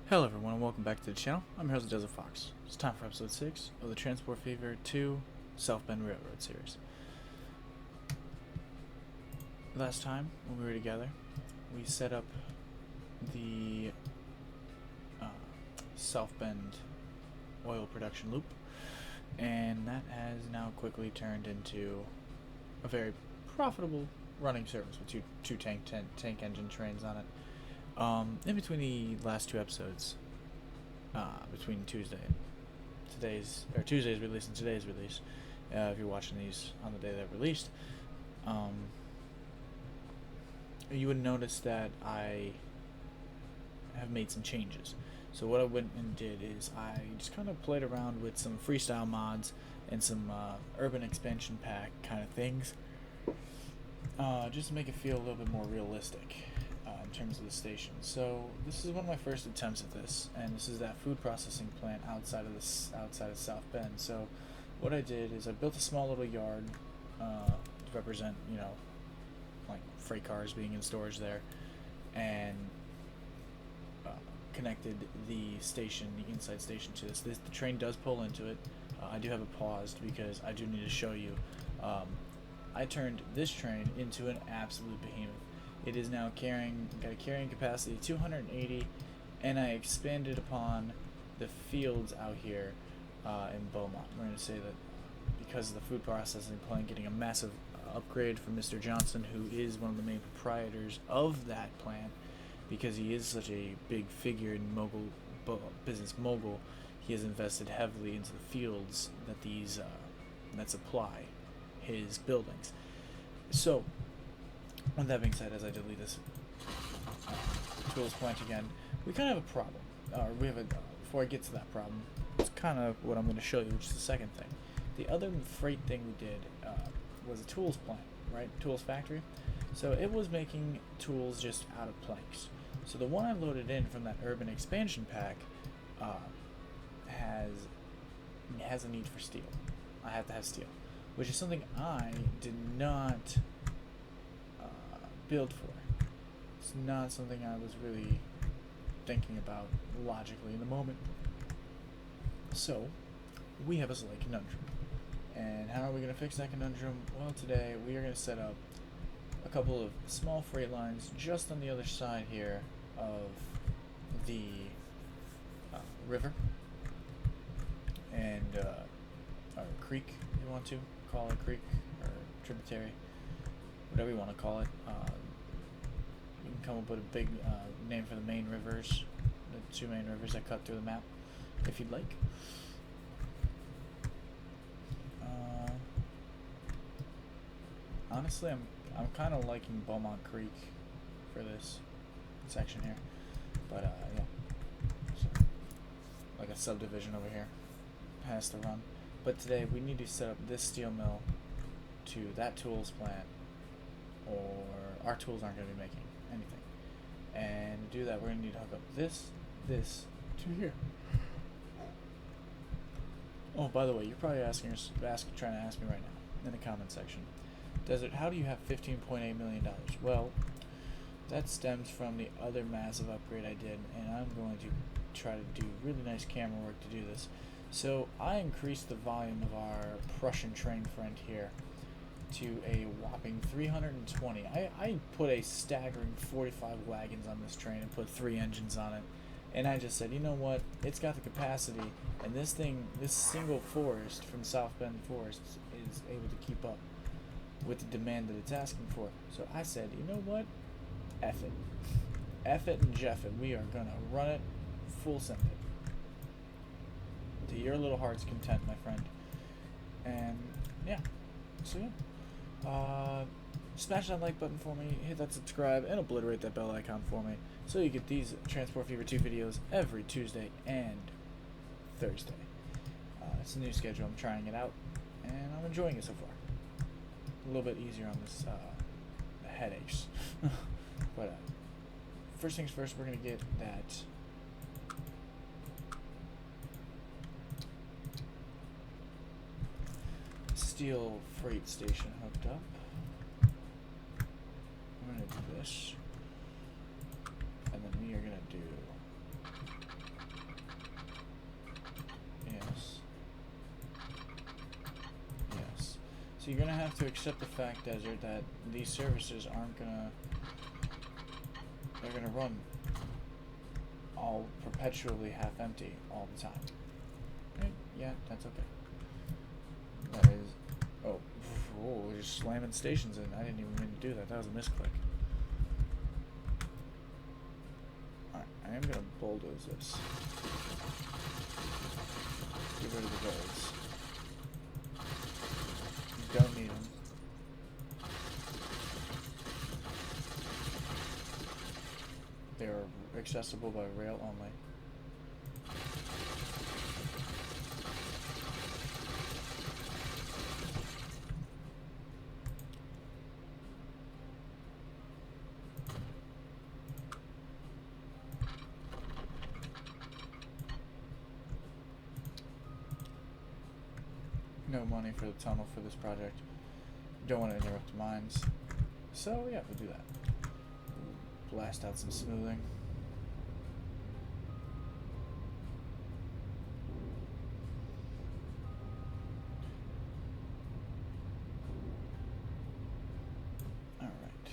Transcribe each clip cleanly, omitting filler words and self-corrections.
Hello everyone and welcome back to the channel. I'm your host Desert Fox. It's time for episode 6 of the Transport Fever 2 South Bend Railroad series. Last time when we were together, we set up the South Bend oil production loop, and that has now quickly turned into a very profitable running service with two tank engine trains on it. In between the last two episodes, between Tuesday's release and today's release, if you're watching these on the day they're released, you would notice that I have made some changes. So what I went and did is I just kind of played around with some freestyle mods and some urban expansion pack kind of things, just to make it feel a little bit more realistic. In terms of the station. So this is one of my first attempts at this, and this is that food processing plant outside of South Bend. So what I did is I built a small little yard to represent, like freight cars being in storage there, and connected the inside station to this. The train does pull into it. I do have it paused because I do need to show you. I turned this train into an absolute behemoth. It is now got a carrying capacity of 280, and I expanded upon the fields out here in Beaumont. We're going to say that because of the food processing plant getting a massive upgrade from Mr. Johnson, who is one of the main proprietors of that plant, because he is such a big figure in business mogul, he has invested heavily into the fields that supply his buildings. So, with that being said, as I delete this tools plant again, we kind of have a problem. Before I get to that problem, it's kind of what I'm going to show you, which is the second thing. The other freight thing we did was a tools plant, right? Tools factory. So it was making tools just out of planks. So the one I loaded in from that urban expansion pack has a need for steel. I have to have steel, which is something I did not build for. It's not something I was really thinking about logically in the moment. So we have a slight conundrum. And how are we going to fix that conundrum? Well, today we are going to set up a couple of small freight lines just on the other side here of the river and or creek, if you want to call it a creek or tributary, whatever you want to call it. You can come up with a big name for the main rivers, the two main rivers that cut through the map, if you'd like. Honestly, I'm kind of liking Beaumont Creek for this section here, but yeah, so, like a subdivision over here has to run. But today we need to set up this steel mill to that tools plant, or our tools aren't going to be making anything. And to do that, we're going to need to hook up this to here. Oh, by the way, you're probably trying to ask me right now in the comment section, Desert, how do you have $15.8 million? Well, that stems from the other massive upgrade I did, and I'm going to try to do really nice camera work to do this. So I increased the volume of our Prussian train friend here to a whopping 320. I put a staggering 45 wagons on this train and put 3 engines on it, and I just said, you know what, it's got the capacity, and this single forest from South Bend Forests is able to keep up with the demand that it's asking for. So I said, you know what, F it and Jeff it, we are gonna run it full send it to your little heart's content, my friend. And yeah, so yeah, smash that like button for me, hit that subscribe, and obliterate that bell icon for me, so you get these Transport Fever 2 videos every Tuesday and Thursday. It's a new schedule, I'm trying it out, and I'm enjoying it so far. A little bit easier on this, the headaches. But first things first, we're going to get that steel freight station hooked up. I'm going to do this, and then we are going to do So you're gonna have to accept the fact, Desert, that these services aren't gonna... They're gonna run all perpetually half empty all the time. Right? Yeah, that's okay. That is... Oh, we're just slamming stations in. I didn't even mean to do that. That was a misclick. Alright, I am gonna bulldoze this. Get rid of the roads. Don't need them. They are accessible by rail only. No money for the tunnel for this project. Don't want to interrupt the mines. So yeah, we'll do that. Blast out some smoothing. All right.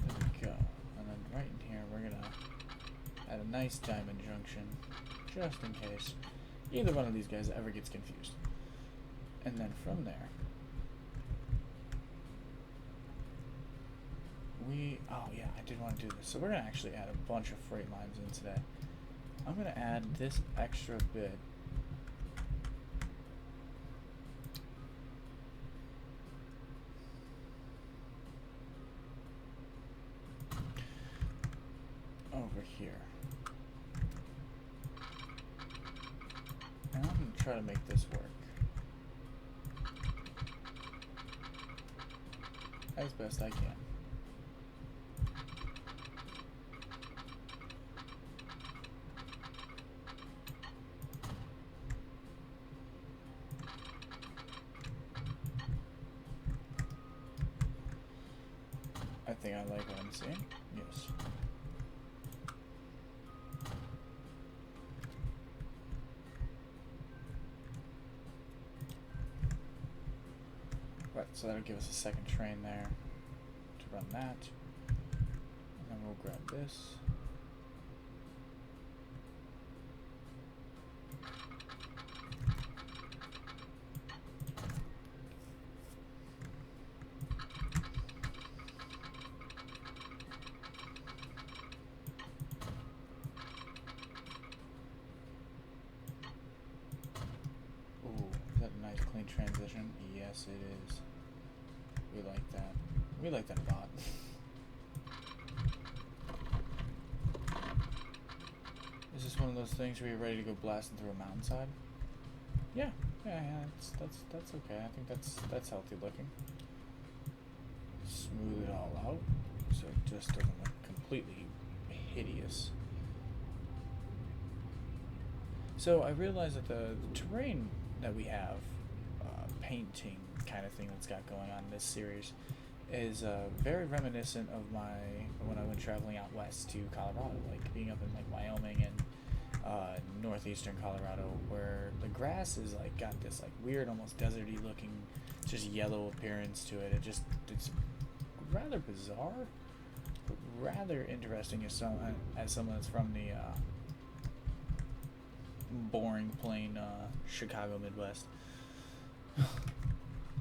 There we go. And then right in here, we're gonna add a nice diamond junction, just in case either one of these guys ever gets confused. And then from there, oh yeah, I did want to do this. So we're going to actually add a bunch of freight lines in today. I'm going to add this extra bit. Over here. And I'm going to try to make this work as best I can. I think I like what I'm seeing. Yes. Right, so that'll give us a second train there to run that. And then we'll grab this. Transition? Yes, it is. We like that. We like that a lot. Is this one of those things where you're ready to go blasting through a mountainside? Yeah, that's okay. I think that's healthy looking. Smooth it all out so it just doesn't look completely hideous. So I realize that the terrain that we have, painting kind of thing that's got going on in this series, is very reminiscent of when I went traveling out west to Colorado, like being up in like Wyoming and northeastern Colorado, where the grass is like got this like weird, almost deserty looking, just yellow appearance to it. It's rather bizarre, but rather interesting as someone that's from the boring, plain Chicago Midwest,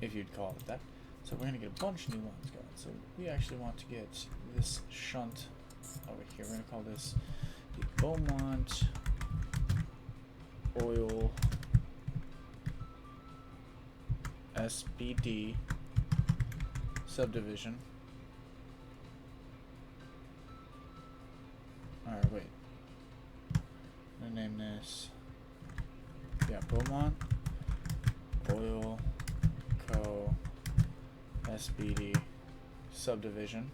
if you'd call it that. So we're going to get a bunch of new lines going. So we actually want to get this shunt over here. We're going to call this the Beaumont Oil SBD Subdivision. Alright, wait. I'm going to name this, yeah, Beaumont Oil Co. SBD Subdivision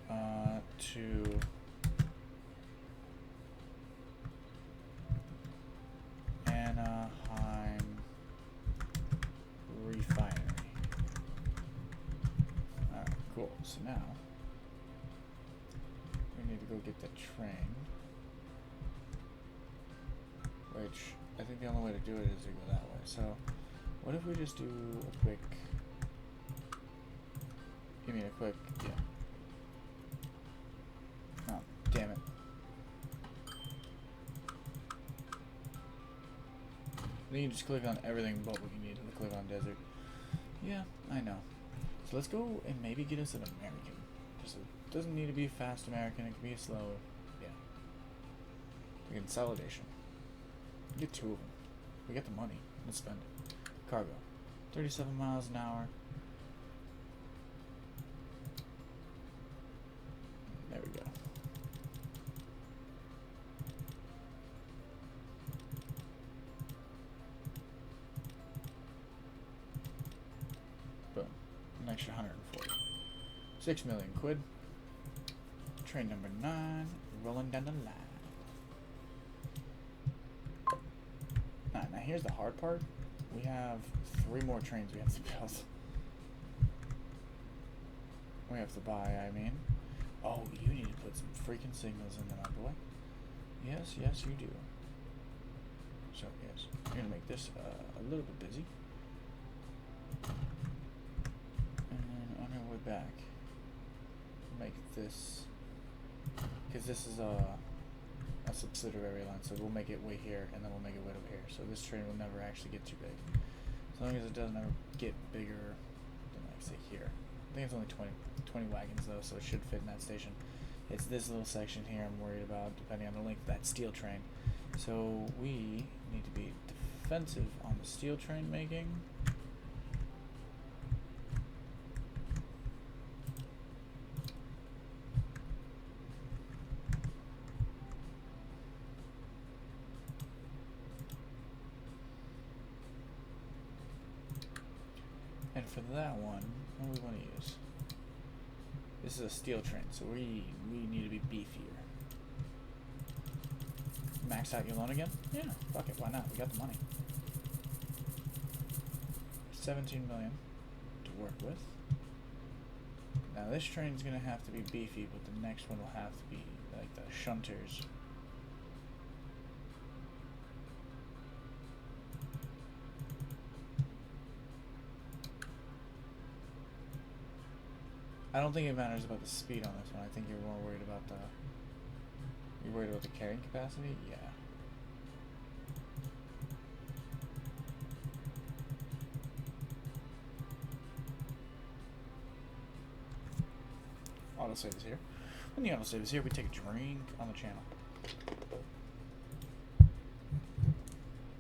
to Anaheim Refinery. Alright, cool. So now we need to go get the train. which I think the only way to do it is to go that way. So, what if we just do a quick... You mean a quick... Yeah. Oh, damn it. Then you just click on everything but what you need to click on desert. Yeah, I know. So let's go and maybe get us an American. Just it doesn't need to be a fast American, it can be a slow. Yeah. Consolidation. Get 2 of them. We get the money. Let's spend it. Cargo. 37 miles an hour. There we go. Boom. An extra 140. 6 million quid. Train number 9. Rolling down the line. Now here's the hard part. We have 3 more trains we have to build. We have to buy, I mean. Oh, you need to put some freaking signals in there, my boy. Yes, yes, you do. So, yes, we're going to make this a little bit busy. And then on our way back, make this, because this is a subsidiary line, so we'll make it way here, and then we'll make it way over here. So this train will never actually get too big. As long as it doesn't ever get bigger than, like, say, here. I think it's only 20 wagons, though, so it should fit in that station. It's this little section here I'm worried about, depending on the length of that steel train. So we need to be defensive on the steel train making. And for that one, what do we want to use? This is a steel train, so we need to be beefier. Max out your loan again? Yeah, fuck it, why not? We got the money. 17 million to work with. Now this train's gonna have to be beefy, but the next one will have to be like the shunters. I don't think it matters about the speed on this one. I think you're more worried about the... You're worried about the carrying capacity? Yeah. Autosave is here. When the autosave is here, we take a drink on the channel.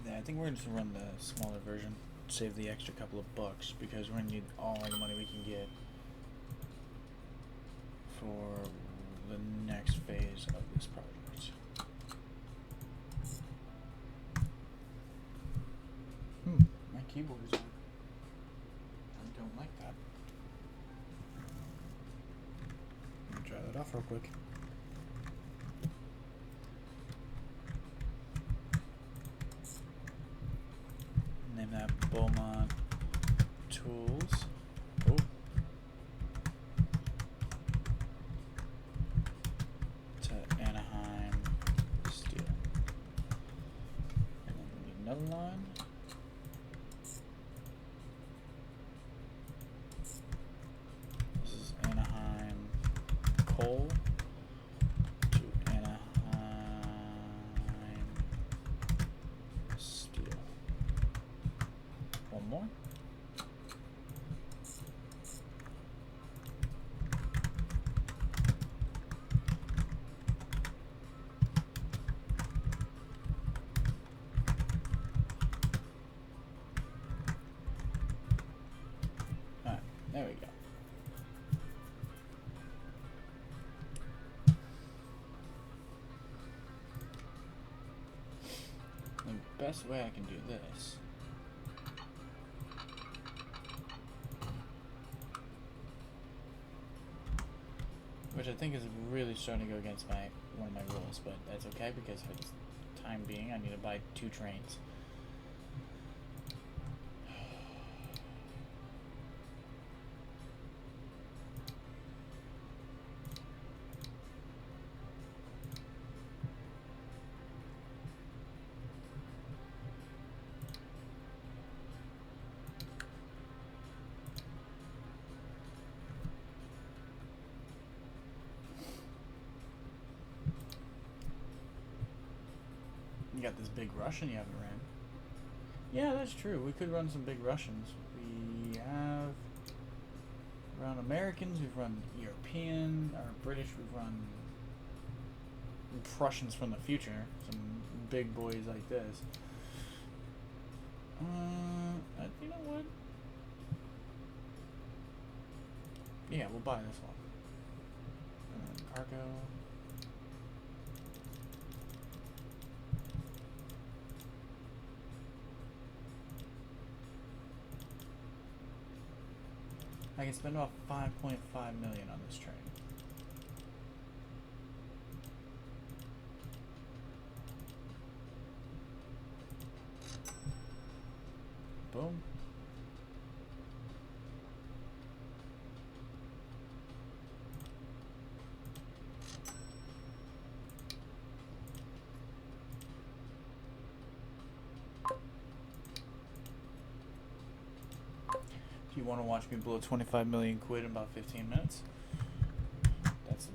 Yeah, I think we're going to run the smaller version. Save the extra couple of bucks, because we're going to need all the money we can get for the next phase of this project. My keyboard is on. I don't like that. Let me try that off real quick. Name that Beaumont Tools. Oh. Another line. This is Anaheim coal to Anaheim steel. One more. There we go. The best way I can do this which I think is really starting to go against one of my rules, but that's okay because for the time being I need to buy 2 trains. You got this big Russian you haven't ran. Yeah, that's true. We could run some big Russians. We have run Americans, we've run European, or British, we've run Prussians from the future. Some big boys like this. You know what? Yeah, we'll buy this one. Cargo. I can spend about 5.5 million on this train. Boom. Do you want to watch me blow 25 million quid in about 15 minutes? That's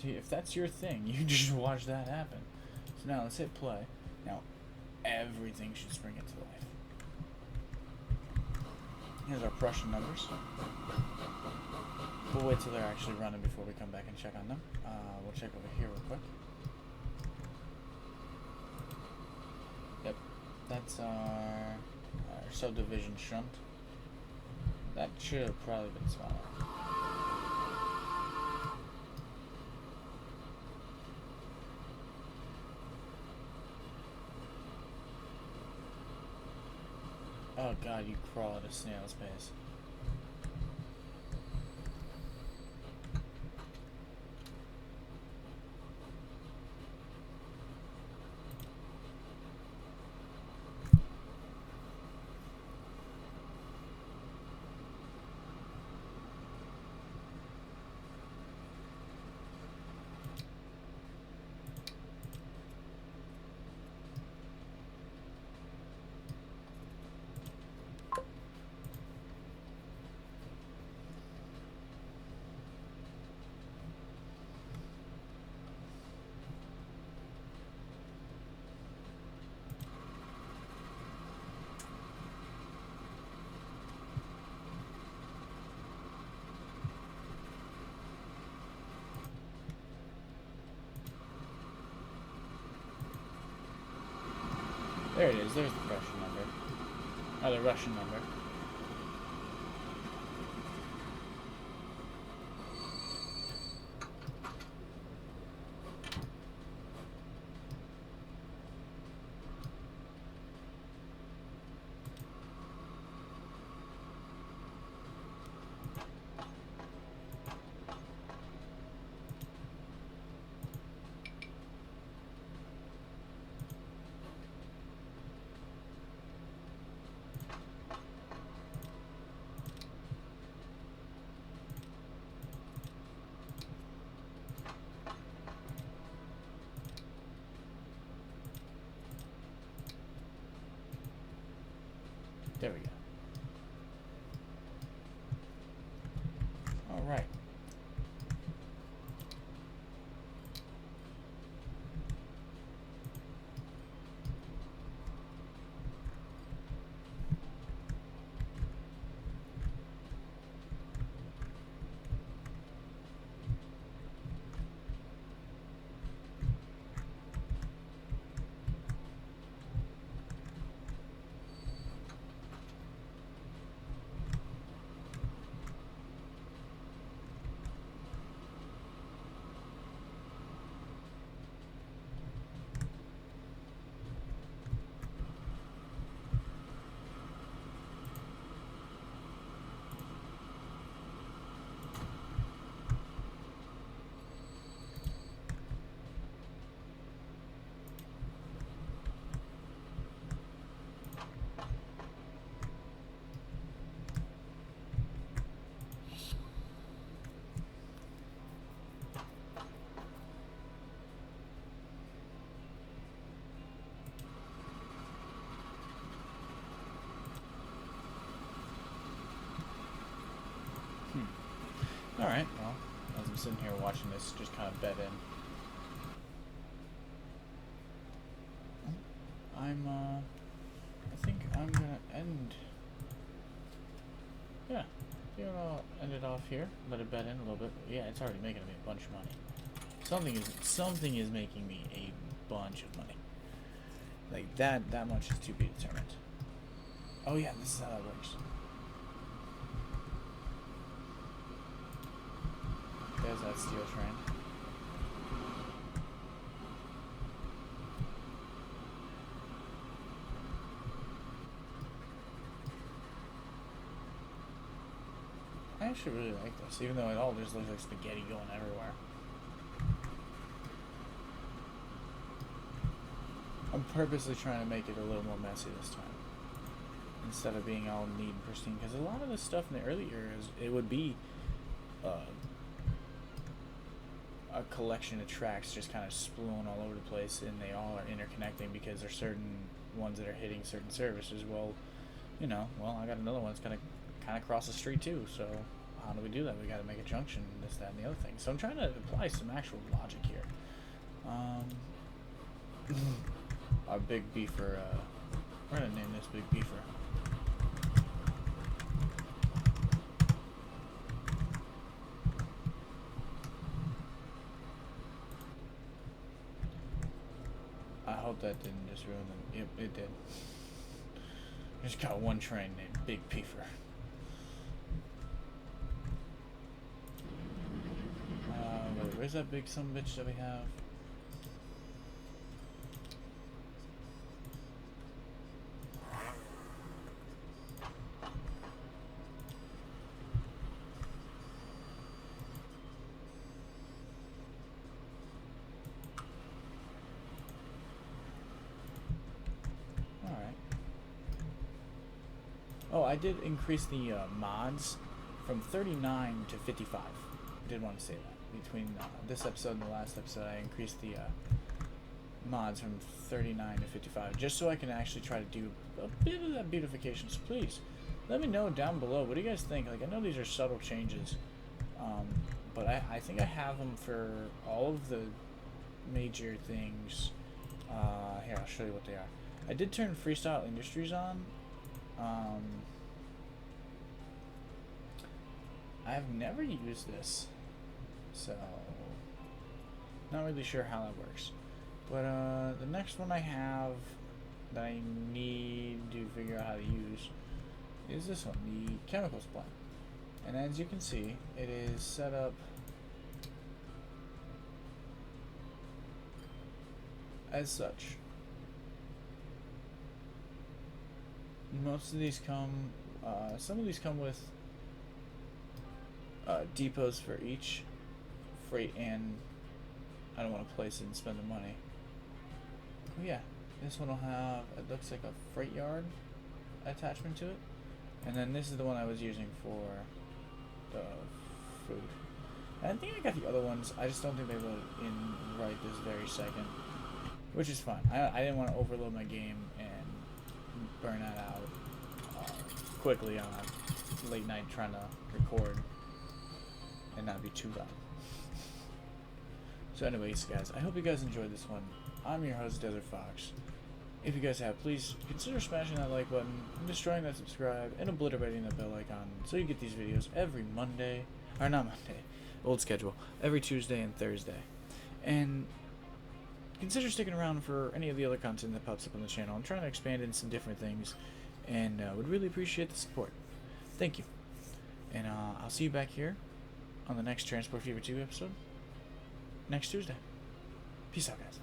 if that's your thing, you just watch that happen. So now let's hit play. Now everything should spring into life. Here's our Prussian numbers. We'll wait till they're actually running before we come back and check on them. We'll check over here real quick. Yep, that's our subdivision shunt. That should have probably been smaller. Oh god, you crawl at a snail's pace. There it is, there's the Prussian number. Or the Russian number. There we go. All right. Alright, well, as I'm sitting here watching this just kind of bed in. I think I'm gonna end. Yeah, I'll end it off here. Let it bed in a little bit. Yeah, it's already making me a bunch of money. Something is making me a bunch of money. Like that much is to be determined. Oh yeah, this is how that works. There's that steel train. I actually really like this, even though it all just looks like spaghetti going everywhere. I'm purposely trying to make it a little more messy this time, instead of being all neat and pristine, because a lot of the stuff in the early eras, it would be a collection of tracks just kind of splown all over the place, and they all are interconnecting because there's certain ones that are hitting certain services. Well, I got another one that's gonna kind of cross the street too, so how do we do that? We got to make a junction, this, that, and the other thing. So I'm trying to apply some actual logic here. Our big beefer, we're gonna name this big beefer. I hope that didn't just ruin them. Yep, it did. Just got one train named Big Beefer. Wait, where's that big sumbitch that we have? Oh, I did increase the mods from 39 to 55. I did want to say that. Between this episode and the last episode, I increased the mods from 39 to 55, just so I can actually try to do a bit of that beautification. So please, let me know down below. What do you guys think? Like, I know these are subtle changes, but I think I have them for all of the major things. Here, I'll show you what they are. I did turn Freestyle Industries on. I've never used this, so not really sure how that works. But the next one I have that I need to figure out how to use is this one, the chemicals plant. And as you can see, it is set up as such. Most of these come, some of these come with depots for each freight, and I don't want to place it and spend the money. Oh yeah, this one will have, it looks like a freight yard attachment to it. And then this is the one I was using for the food. And I think I got the other ones, I just don't think they load in right this very second. Which is fine. I didn't want to overload my game and burn that out quickly on a late night trying to record and not be too loud. So anyways, guys, I hope you guys enjoyed this one. I'm your host, Desert Fox. If you guys have, please consider smashing that like button, destroying that subscribe, and obliterating that bell icon so you get these videos every Monday, or not Monday, old schedule, every Tuesday and Thursday. And consider sticking around for any of the other content that pops up on the channel. I'm trying to expand in some different things, and would really appreciate the support. Thank you. And I'll see you back here on the next Transport Fever 2 episode next Tuesday. Peace out, guys.